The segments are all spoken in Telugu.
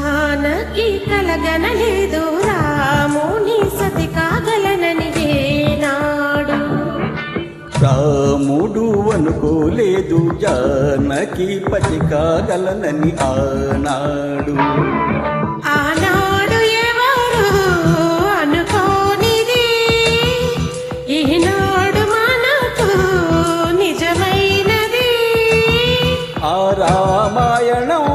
జానకి కలగనలేదు రాముని సతి కాగలనని ఏనాడు. రాముడు అనుకోలేదు జానకి పతి కాగలనని ఆనాడు. ఆనాడు ఎవరు అనుకోనిది ఈనాడు మనకు నిజమైనది. ఆ రామాయణం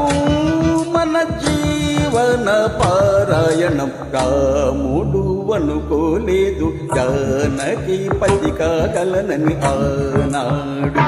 మన జీవన పారాయణం. రాముడు అనుకోలేదు జానకి పతి కాగలనని ఆనాడు.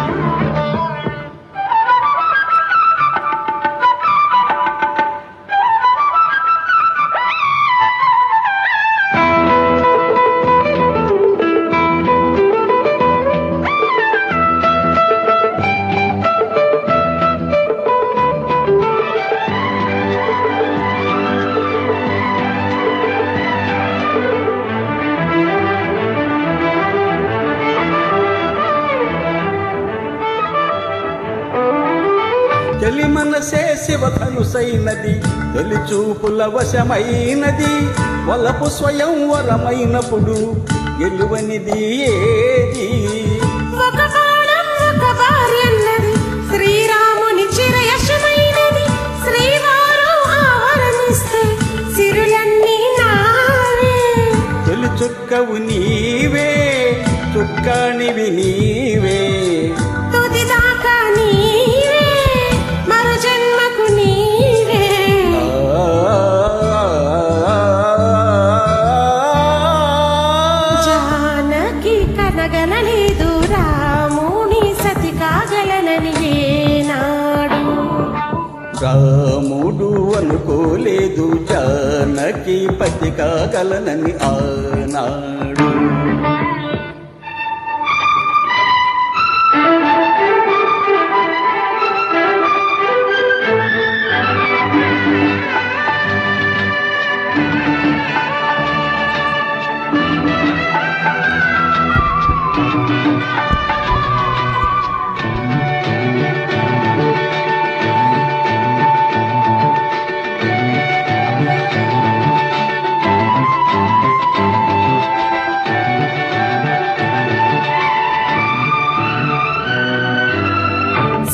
తొలి మనసే శివధనుసైనది, తొలి చూపుల వశమైనది. వలపు స్వయం వరమైనప్పుడు గెలువనిది ఏది? ఒక కాలం ఒక భార్యన్నది, శ్రీరాముని చిరయశమైనది. శ్రీవారు ఆవరణిస్తే సిరులన్నీ నావే. తొలి చుక్కవు నీవే, చుక్కానివి నీవే. తుదిదాకా నీవే, మరు జన్మకు నీవే. జానకి కనగలలేదు రాముని సతి కాగలనని ఏనాడు. రాముడు అనుకోలేదు జానకి పతి కాగలనని ఆనాడు.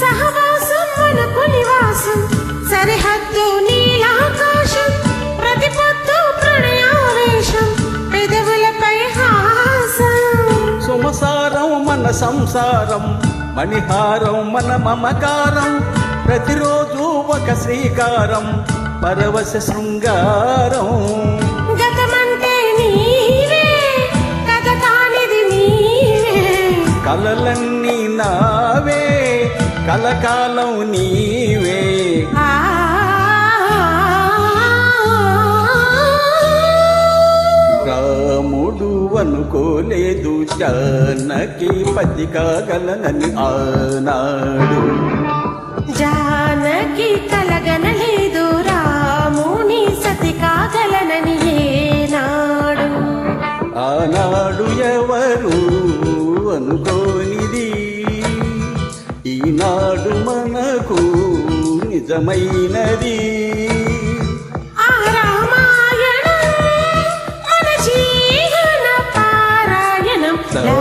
సహవాసం మనకు నివాసం, సరిహద్దు నీలాకాశం. ప్రతి పొద్దు ప్రణయావేశం, పెదవులపై హాసం. సుమసారం మన సంసారం, మణిహారం మన మమకారం. ప్రతిరోజు ఒక శ్రీకారం, పరవశ శృంగారం. గతమంటే నీవే, కథ కానిది నీవే. కలలన్నీ నావే, కలకాలం నీవే. రాముడు అనుకోలేదు జానకి పతి కాగలనని ఆనాడు. జానకి కలగనలేదు రాముని సతి కాగలనని ఏనాడు. ఆనాడు ఎవరు అనుకోనిది ఈనాడు మనకు నిజమైనది. ఆ రామాయణం మన జీవన పారాయణం. లా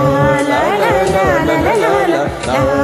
లా లా లా లా లా లా లా.